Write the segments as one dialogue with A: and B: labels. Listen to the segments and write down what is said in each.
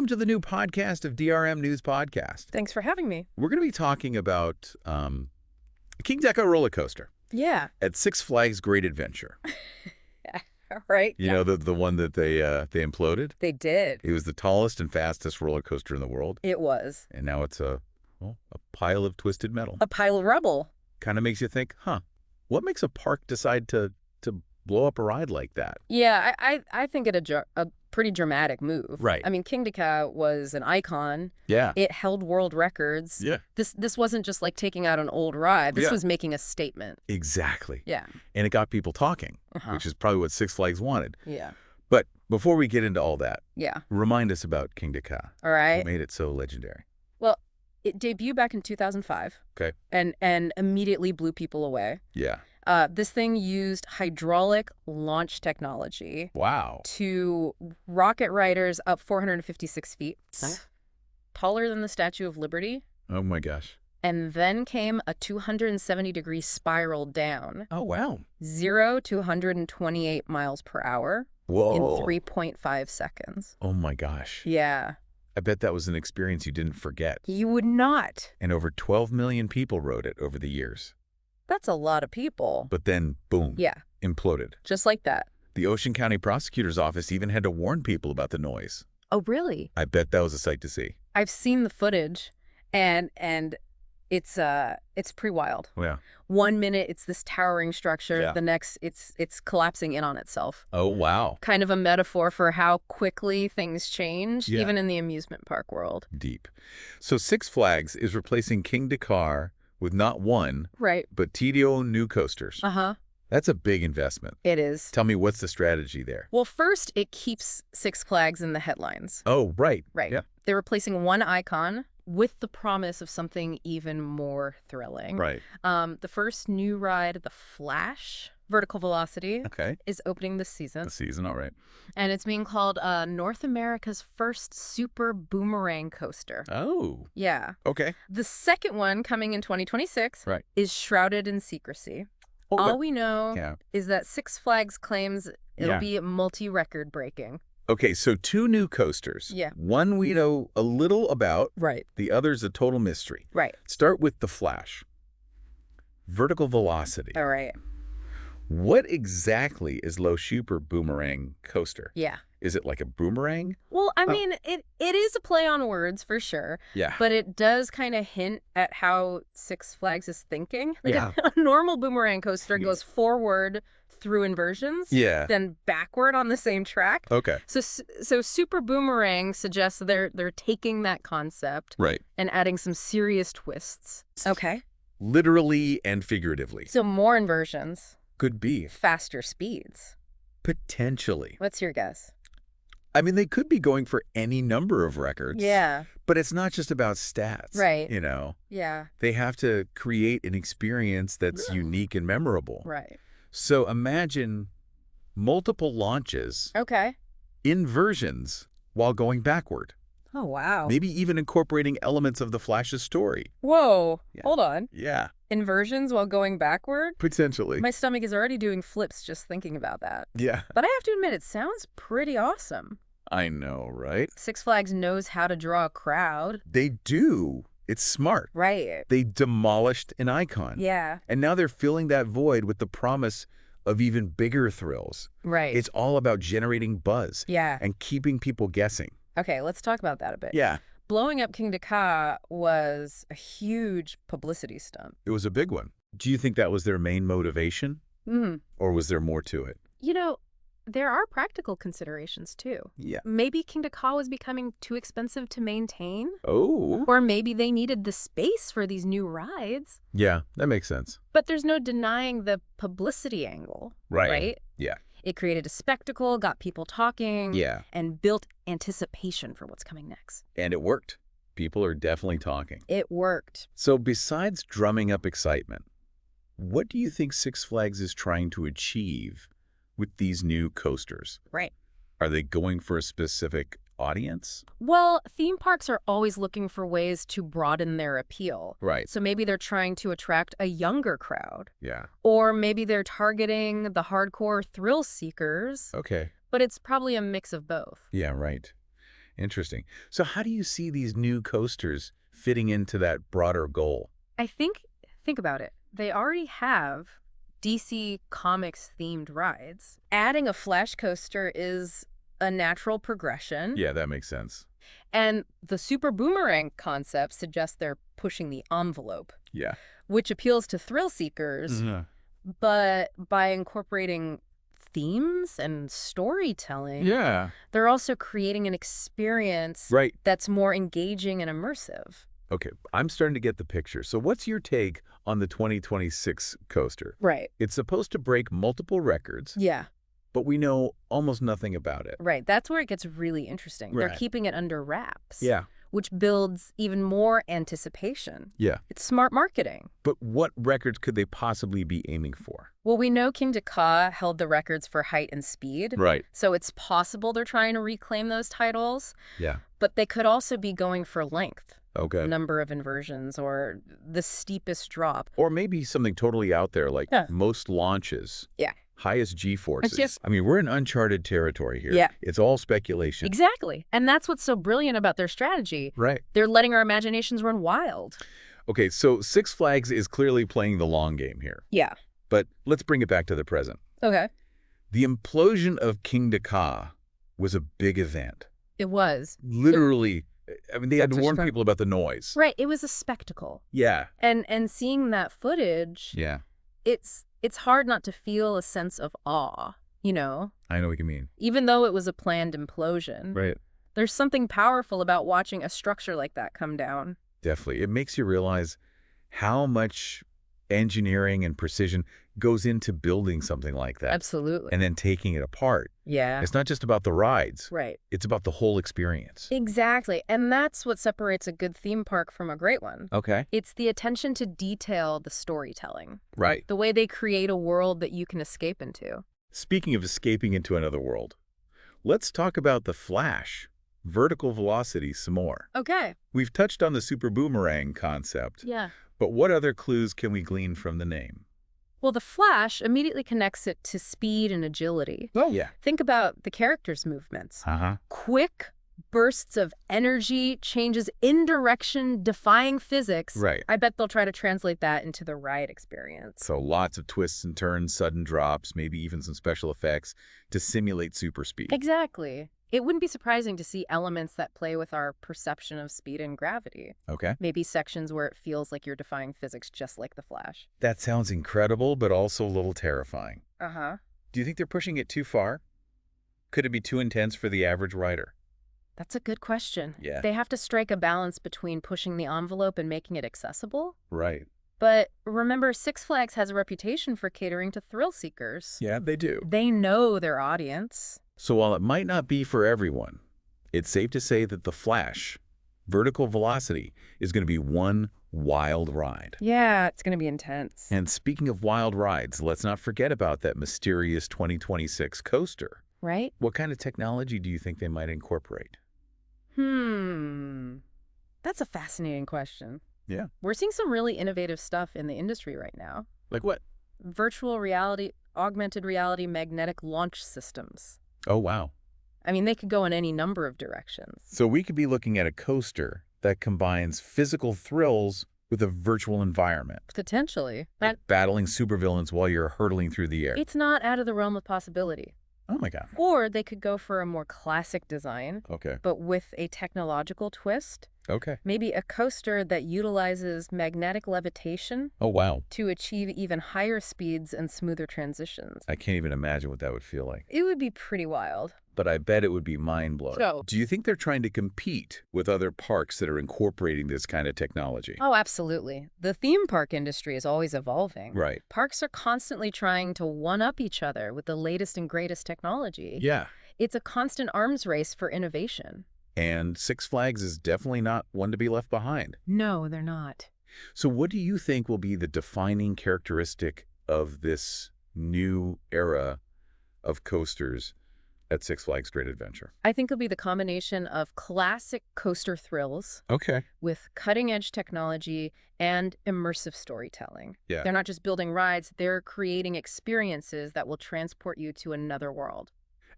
A: Welcome to the new podcast of DRM News Podcast.
B: Thanks for having me.
A: We're going to be talking about Kingda Ka roller coaster.
B: Yeah.
A: At Six Flags Great Adventure.
B: Yeah. Right.
A: You know, the one that they imploded?
B: They did.
A: It was the tallest and fastest roller coaster in the world.
B: It was.
A: And now it's a pile of twisted metal.
B: A pile of rubble.
A: Kind of makes you think, what makes a park decide to blow up a ride like that?
B: Yeah, I think it a pretty dramatic move.
A: Right.
B: I mean, Kingda Ka was an icon.
A: Yeah.
B: It held world records.
A: Yeah.
B: This wasn't just like taking out an old ride. This was making a statement.
A: Exactly.
B: Yeah.
A: And it got people talking, which is probably what Six Flags wanted.
B: Yeah.
A: But before we get into all that,
B: yeah,
A: remind us about Kingda Ka.
B: All right.
A: What made it so legendary?
B: Well, it debuted back in 2005.
A: Okay.
B: And immediately blew people away.
A: Yeah.
B: This thing used hydraulic launch technology.
A: Wow. To
B: rocket riders up 456 feet, taller than the Statue of Liberty.
A: Oh, my gosh.
B: And then came a 270-degree spiral down.
A: Oh, wow.
B: 0 to 128 miles per hour.
A: Whoa.
B: In 3.5 seconds.
A: Oh, my gosh.
B: Yeah.
A: I bet that was an experience you didn't forget.
B: You would not.
A: And over 12 million people rode it over the years.
B: That's a lot of people.
A: But then, boom.
B: Yeah.
A: Imploded.
B: Just like that.
A: The Ocean County Prosecutor's Office even had to warn people about the noise.
B: Oh, really?
A: I bet that was a sight to see.
B: I've seen the footage, and it's pretty wild.
A: Yeah.
B: 1 minute it's this towering structure,
A: Yeah.
B: the next it's collapsing in on itself.
A: Oh, wow.
B: Kind of a metaphor for how quickly things change,
A: Yeah.
B: even in the amusement park world.
A: Deep. So Six Flags is replacing Kingda Ka with not one,
B: Right.
A: but TDO new coasters.
B: Uh-huh.
A: That's a big investment.
B: It is.
A: Tell me, what's the strategy there?
B: Well, first, it keeps Six Flags in the headlines.
A: Oh, right.
B: Right.
A: Yeah.
B: They're replacing one icon with the promise of something even more thrilling.
A: Right.
B: The first new ride, the Flash, Vertical Velocity,
A: Okay.
B: is opening this season.
A: The season, all right.
B: And it's being called North America's first super boomerang coaster.
A: Oh.
B: Yeah.
A: Okay.
B: The second one, coming in 2026,
A: Right.
B: is shrouded in secrecy.
A: Oh,
B: All we know
A: yeah.
B: is that Six Flags claims it'll
A: Yeah.
B: be multi-record breaking.
A: Okay, so two new coasters.
B: Yeah.
A: One we know a little about.
B: Right.
A: The other's a total mystery.
B: Right.
A: Start with the Flash. Vertical Velocity.
B: All right.
A: What exactly is Low Super Boomerang Coaster?
B: Yeah.
A: Is it like a boomerang?
B: Well, I mean, it is a play on words for sure.
A: Yeah.
B: But it does kind of hint at how Six Flags is thinking. Like
A: Yeah.
B: a normal boomerang coaster goes forward through inversions,
A: Yeah.
B: then backward on the same track.
A: Okay.
B: So Super Boomerang suggests they're taking that concept
A: Right.
B: and adding some serious twists. Okay.
A: Literally and figuratively.
B: So more inversions,
A: Could be.
B: faster speeds.
A: Potentially.
B: What's your guess?
A: I mean, they could be going for any number of records.
B: Yeah.
A: But it's not just about stats.
B: Right.
A: You know,
B: Yeah.
A: they have to create an experience that's unique and memorable.
B: Right.
A: So imagine multiple launches,
B: Okay.
A: inversions, while going backward.
B: Oh, wow.
A: Maybe even incorporating elements of the Flash's story.
B: Whoa.
A: Yeah.
B: Hold on.
A: Yeah.
B: Inversions while going backward?
A: Potentially.
B: My stomach is already doing flips just thinking about that.
A: Yeah.
B: But I have to admit, it sounds pretty awesome.
A: I know, right?
B: Six Flags knows how to draw a crowd.
A: They do. It's smart.
B: Right.
A: They demolished an icon.
B: Yeah.
A: And now they're filling that void with the promise of even bigger thrills.
B: Right.
A: It's all about generating buzz.
B: Yeah.
A: And keeping people guessing.
B: Okay, let's talk about that a bit.
A: Yeah.
B: Blowing up Kingda Ka was a huge publicity stunt.
A: It was a big one. Do you think that was their main motivation? Or was there more to it?
B: You know, there are practical considerations, too.
A: Yeah.
B: Maybe Kingda Ka was becoming too expensive to maintain.
A: Oh.
B: Or maybe they needed the space for these new rides.
A: Yeah, that makes sense.
B: But there's no denying the publicity angle. Right?
A: Yeah.
B: It created a spectacle, got people talking,
A: Yeah.
B: and built anticipation for what's coming next.
A: And it worked. People are definitely talking.
B: It worked.
A: So besides drumming up excitement, what do you think Six Flags is trying to achieve with these new coasters?
B: Right.
A: Are they going for a specific audience?
B: Well, theme parks are always looking for ways to broaden their appeal.
A: Right.
B: So maybe they're trying to attract a younger crowd.
A: Yeah.
B: Or maybe they're targeting the hardcore thrill seekers.
A: Okay.
B: But it's probably a mix of both.
A: Yeah, right. Interesting. So how do you see these new coasters fitting into that broader goal?
B: I think about it. They already have DC Comics themed rides. Adding a Flash coaster is a natural progression.
A: Yeah, that makes sense.
B: And the Super Boomerang concept suggests they're pushing the envelope,
A: Yeah.
B: which appeals to thrill seekers, but by incorporating themes and storytelling,
A: Yeah.
B: they're also creating an experience
A: Right.
B: that's more engaging and immersive.
A: Okay, I'm starting to get the picture. So what's your take on the 2026 coaster?
B: Right.
A: It's supposed to break multiple records,
B: Yeah.
A: but we know almost nothing about it.
B: Right. That's where it gets really interesting. They're
A: Right.
B: keeping it under wraps.
A: Yeah.
B: Which builds even more anticipation.
A: Yeah.
B: It's smart marketing.
A: But what records could they possibly be aiming for?
B: Well, we know Kingda Ka held the records for height and speed.
A: Right.
B: So it's possible they're trying to reclaim those titles.
A: Yeah.
B: But they could also be going for length,
A: Okay.
B: number of inversions, or the steepest drop.
A: Or maybe something totally out there like
B: Yeah.
A: most launches.
B: Yeah.
A: Highest G-forces.
B: Yes.
A: I mean, we're in uncharted territory here.
B: Yeah.
A: It's all speculation.
B: Exactly. And that's what's so brilliant about their strategy.
A: Right.
B: They're letting our imaginations run wild.
A: Okay, so Six Flags is clearly playing the long game here.
B: Yeah.
A: But let's bring it back to the present.
B: Okay.
A: The implosion of Kingda Ka was a big event.
B: It was.
A: Literally, I mean, they had to
B: That's
A: warn
B: what you
A: people about the noise.
B: Right. It was a spectacle.
A: Yeah.
B: And seeing that footage,
A: Yeah.
B: it's hard not to feel a sense of awe, you know?
A: I know what you mean.
B: Even though it was a planned implosion.
A: Right.
B: There's something powerful about watching a structure like that come down.
A: Definitely. It makes you realize how much engineering and precision goes into building something like that.
B: Absolutely.
A: And then taking it apart.
B: Yeah.
A: It's not just about the rides.
B: Right.
A: It's about the whole experience.
B: Exactly. And that's what separates a good theme park from a great one.
A: Okay.
B: It's the attention to detail, the storytelling,
A: Right.
B: the way they create a world that you can escape into.
A: Speaking of escaping into another world, let's talk about the Flash, vertical velocity, some more.
B: Okay.
A: We've touched on the Super Boomerang concept,
B: Yeah.
A: but what other clues can we glean from the name?
B: Well, the Flash immediately connects it to speed and agility.
A: Oh, yeah.
B: Think about the characters' movements.
A: Uh-huh.
B: Quick bursts of energy, changes in direction, defying physics.
A: Right.
B: I bet they'll try to translate that into the ride experience.
A: So lots of twists and turns, sudden drops, maybe even some special effects to simulate super speed.
B: Exactly. It wouldn't be surprising to see elements that play with our perception of speed and gravity.
A: Okay.
B: Maybe sections where it feels like you're defying physics just like the Flash.
A: That sounds incredible, but also a little terrifying.
B: Uh-huh.
A: Do you think they're pushing it too far? Could it be too intense for the average rider?
B: That's a good question.
A: Yeah.
B: They have to strike a balance between pushing the envelope and making it accessible.
A: Right.
B: But remember, Six Flags has a reputation for catering to thrill seekers.
A: Yeah, they do.
B: They know their audience.
A: So while it might not be for everyone, it's safe to say that the Flash, vertical velocity, is going to be one wild ride.
B: Yeah, it's going to be intense.
A: And speaking of wild rides, let's not forget about that mysterious 2026 coaster.
B: Right?
A: What kind of technology do you think they might incorporate?
B: That's a fascinating question.
A: Yeah.
B: We're seeing some really innovative stuff in the industry right now.
A: Like what?
B: Virtual reality, augmented reality, magnetic launch systems.
A: Oh, wow.
B: I mean, they could go in any number of directions.
A: So we could be looking at a coaster that combines physical thrills with a virtual environment.
B: Potentially.
A: Like battling supervillains while you're hurtling through the air.
B: It's not out of the realm of possibility.
A: Oh, my God.
B: Or they could go for a more classic design,
A: Okay.
B: but with a technological twist.
A: Okay.
B: Maybe a coaster that utilizes magnetic levitation
A: Oh, wow.
B: to achieve even higher speeds and smoother transitions.
A: I can't even imagine what that would feel like.
B: It would be pretty wild.
A: But I bet it would be mind-blowing.
B: So-
A: Do you think they're trying to compete with other parks that are incorporating this kind of technology?
B: Oh, absolutely. The theme park industry is always evolving.
A: Right.
B: Parks are constantly trying to one-up each other with the latest and greatest technology.
A: Yeah.
B: It's a constant arms race for innovation.
A: And Six Flags is definitely not one to be left behind.
B: No, they're not.
A: So what do you think will be the defining characteristic of this new era of coasters at Six Flags Great Adventure?
B: I think it'll be the combination of classic coaster thrills
A: Okay.
B: with cutting-edge technology and immersive storytelling.
A: Yeah.
B: They're not just building rides, they're creating experiences that will transport you to another world.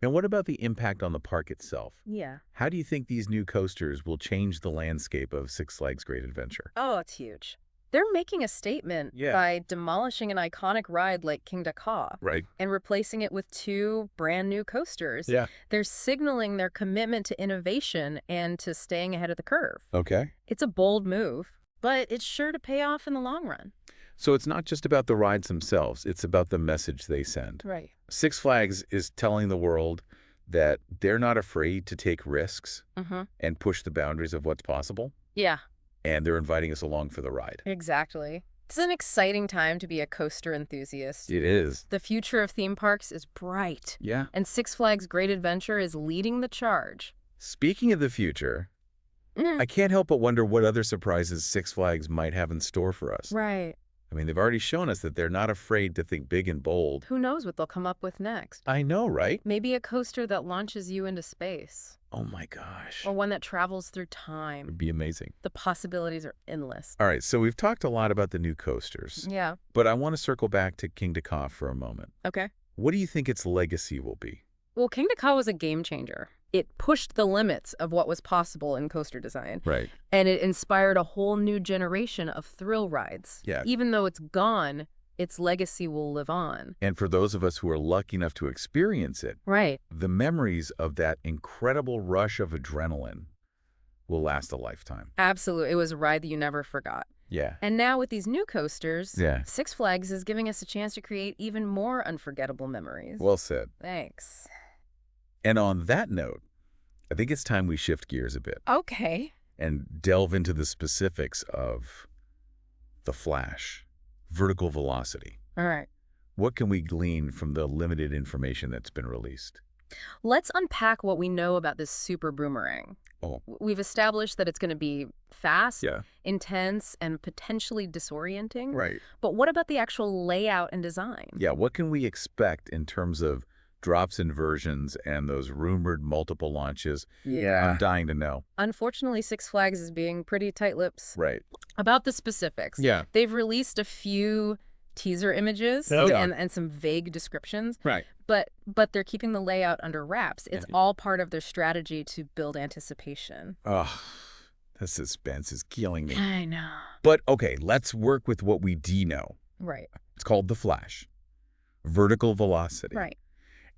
A: And what about the impact on the park itself?
B: Yeah.
A: How do you think these new coasters will change the landscape of Six Flags Great Adventure?
B: Oh, it's huge. They're making a statement
A: Yeah.
B: by demolishing an iconic ride like Kingda Ka
A: Right.
B: and replacing it with two brand new coasters.
A: Yeah.
B: They're signaling their commitment to innovation and to staying ahead of the curve.
A: Okay.
B: It's a bold move, but it's sure to pay off in the long run.
A: So it's not just about the rides themselves, it's about the message they send.
B: Right.
A: Six Flags is telling the world that they're not afraid to take risks and push the boundaries of what's possible,
B: Yeah,
A: and they're inviting us along for the ride.
B: exactly. It's an exciting time to be a coaster enthusiast.
A: It is.
B: The future of theme parks is bright,
A: Yeah.
B: and Six Flags Great Adventure is leading the charge.
A: Speaking of the future, I can't help but wonder what other surprises Six Flags might have in store for us.
B: Right.
A: I mean, they've already shown us that they're not afraid to think big and bold.
B: Who knows what they'll come up with next?
A: I know, right?
B: Maybe a coaster that launches you into space,
A: Oh my gosh.
B: or one that travels through
A: It
B: time.
A: would be amazing.
B: The possibilities are endless.
A: All right, so we've talked a lot about the new coasters,
B: Yeah.
A: but I want to circle back to Kingda Ka for a moment.
B: Okay.
A: What do you think its legacy will be?
B: Well, Kingda Ka was a game changer. It pushed the limits of what was possible in coaster design,
A: Right.
B: and it inspired a whole new generation of thrill rides.
A: Yeah.
B: Even though it's gone, its legacy will live on.
A: And for those of us who are lucky enough to experience it,
B: Right.
A: the memories of that incredible rush of adrenaline will last a lifetime.
B: Absolutely. It was a ride that you never forgot.
A: Yeah.
B: And now with these new coasters,
A: Yeah.
B: Six Flags is giving us a chance to create even more unforgettable memories.
A: Well said.
B: Thanks.
A: And on that note, I think it's time we shift gears a bit
B: Okay.
A: and delve into the specifics of the Flash, vertical velocity.
B: All right.
A: What can we glean from the limited information that's been released?
B: Let's unpack what we know about this super boomerang.
A: Oh.
B: We've established that it's going to be fast,
A: Yeah.
B: intense, and potentially disorienting.
A: Right.
B: But what about the actual layout and design?
A: Yeah, what can we expect in terms of drops, inversions, and those rumored multiple launches? I'm dying to know.
B: Unfortunately, Six Flags is being pretty tight-lipped
A: Right.
B: about the specifics.
A: Yeah.
B: They've released a few teaser images
A: Oh, yeah.
B: and some vague descriptions,
A: Right.
B: but they're keeping the layout under wraps. It's all part of their strategy to build anticipation.
A: Oh, the suspense is killing me.
B: I know.
A: But okay, let's work with what we do know.
B: Right.
A: It's called the Flash, vertical velocity.
B: Right.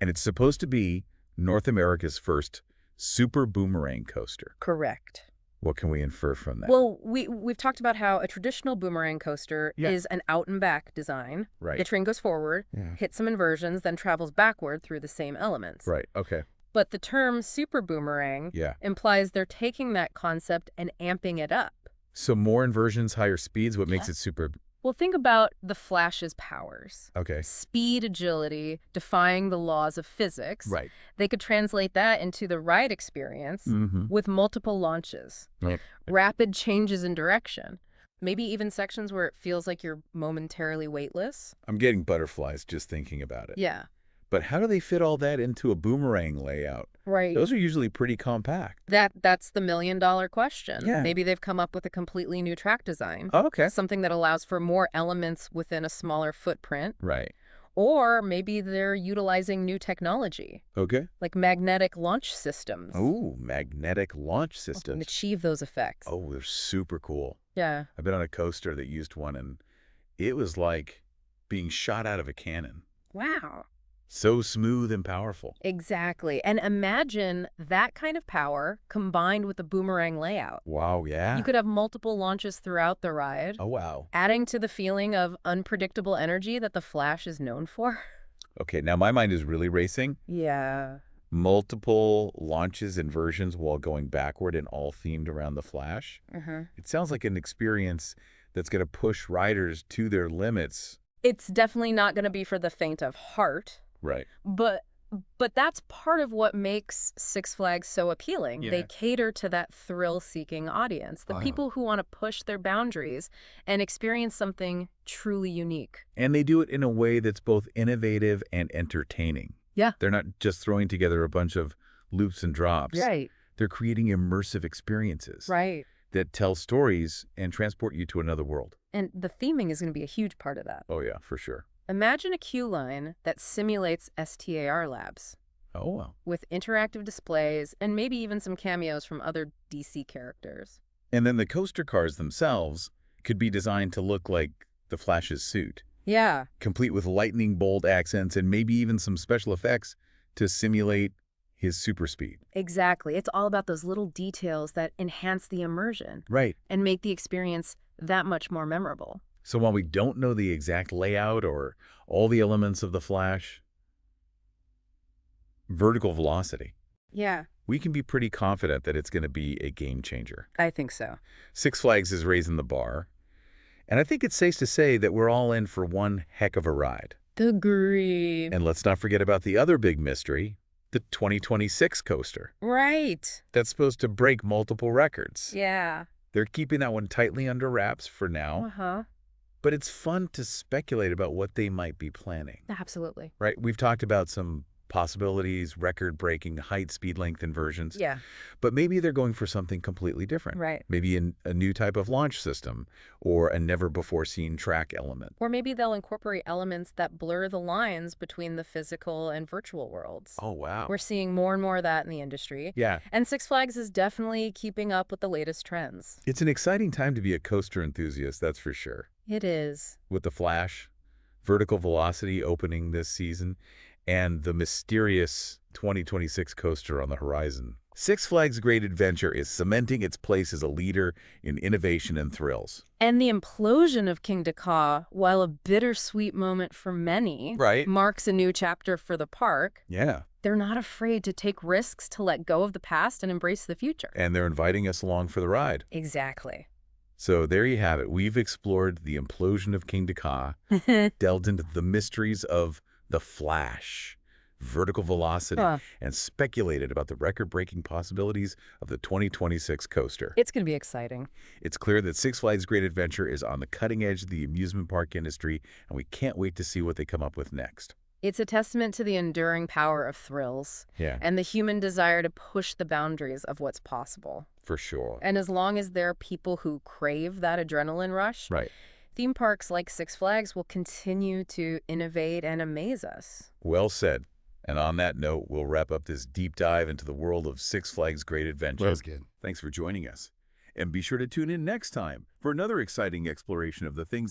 A: And it's supposed to be North America's first super boomerang coaster.
B: Correct.
A: What can we infer from that?
B: Well, we've talked about how a traditional boomerang coaster
A: Yeah.
B: is an out-and-back design.
A: Right.
B: The train goes forward,
A: Yeah.
B: hits some inversions, then travels backward through the same elements.
A: Right. Okay.
B: But the term super boomerang
A: Yeah.
B: implies they're taking that concept and amping it up.
A: So more inversions, higher speeds, what makes it super...
B: Well, think about the Flash's powers.
A: Okay.
B: Speed, agility, defying the laws of physics.
A: Right.
B: They could translate that into the ride experience
A: Mm-hmm.
B: with multiple launches,
A: Right.
B: rapid changes in direction, maybe even sections where it feels like you're momentarily weightless.
A: I'm getting butterflies just thinking about it.
B: Yeah,
A: But how do they fit all that into a boomerang layout?
B: right.
A: Those are usually pretty compact.
B: That's the million-dollar question.
A: Yeah.
B: Maybe they've come up with a completely new track design.
A: Oh, okay.
B: Something that allows for more elements within a smaller footprint.
A: Right.
B: Or maybe they're utilizing new technology,
A: Okay.
B: like magnetic launch systems,
A: Oh, magnetic launch
B: and
A: systems.
B: achieve those effects.
A: Oh, they're super cool.
B: Yeah.
A: I've been on a coaster that used one, and it was like being shot out of a cannon.
B: Wow.
A: So smooth and powerful.
B: Exactly. And imagine that kind of power combined with the boomerang layout.
A: Wow, yeah.
B: You could have multiple launches throughout the ride,
A: Oh, wow.
B: adding to the feeling of unpredictable energy that the Flash is known for.
A: Okay, now my mind is really racing.
B: Yeah.
A: Multiple launches and versions while going backward and all themed around the Flash.
B: Mm-hmm.
A: It sounds like an experience that's going to push riders to their limits.
B: It's definitely not going to be for the faint of heart.
A: Right.
B: But that's part of what makes Six Flags so appealing.
A: Yeah.
B: They cater to that thrill-seeking audience, the
A: Wow.
B: people who want to push their boundaries and experience something truly unique.
A: And they do it in a way that's both innovative and entertaining.
B: Yeah.
A: They're not just throwing together a bunch of loops and drops.
B: Right.
A: They're creating immersive experiences
B: Right.
A: that tell stories and transport you to another world.
B: And the theming is going to be a huge part of that.
A: Oh, yeah, for sure.
B: Imagine a queue line that simulates STAR labs.
A: Oh, wow.
B: with interactive displays and maybe even some cameos from other DC characters.
A: And then the coaster cars themselves could be designed to look like the Flash's suit,
B: Yeah,
A: complete with lightning bolt accents and maybe even some special effects to simulate his super speed.
B: exactly. It's all about those little details that enhance the immersion
A: Right.
B: and make the experience that much more memorable.
A: So while we don't know the exact layout or all the elements of the Flash, vertical velocity,
B: Yeah,
A: we can be pretty confident that it's going to be a game changer.
B: I think so.
A: Six Flags is raising the bar, and I think it's safe to say that we're all in for one heck of a ride.
B: Agreed.
A: And let's not forget about the other big mystery, the 2026 coaster.
B: Right.
A: That's supposed to break multiple records.
B: Yeah.
A: They're keeping that one tightly under wraps for now,
B: Uh-huh.
A: but it's fun to speculate about what they might be planning.
B: Absolutely.
A: Right? We've talked about some possibilities, record-breaking height, speed, length inversions,
B: Yeah.
A: but maybe they're going for something completely different.
B: Right.
A: Maybe a new type of launch system or a never-before-seen track element.
B: Or maybe they'll incorporate elements that blur the lines between the physical and virtual worlds.
A: Oh, wow.
B: We're seeing more and more of that in the industry.
A: Yeah.
B: And Six Flags is definitely keeping up with the latest trends.
A: It's an exciting time to be a coaster enthusiast, that's for sure.
B: It is.
A: With the Flash, vertical velocity opening this season, and the mysterious 2026 coaster on the horizon. Six Flags Great Adventure is cementing its place as a leader in innovation and thrills.
B: And the implosion of Kingda Ka, while a bittersweet moment for many,
A: Right.
B: marks a new chapter for the park.
A: Yeah.
B: They're not afraid to take risks, to let go of the past and embrace the future.
A: And they're inviting us along for the ride.
B: Exactly.
A: So there you have it. We've explored the implosion of Kingda Ka, delved into the mysteries of the Flash, vertical velocity, and speculated about the record-breaking possibilities of the 2026 coaster.
B: It's going to be exciting.
A: It's clear that Six Flags Great Adventure is on the cutting edge of the amusement park industry, and we can't wait to see what they come up with next.
B: It's a testament to the enduring power of thrills
A: Yeah,
B: and the human desire to push the boundaries of what's possible.
A: for sure.
B: And as long as there are people who crave that adrenaline rush,
A: Right.
B: theme parks like Six Flags will continue to innovate and amaze us.
A: Well said. And on that note, we'll wrap up this deep dive into the world of Six Flags Great Adventure.
C: That was good.
A: Thanks for joining us. And be sure to tune in next time for another exciting exploration of the things that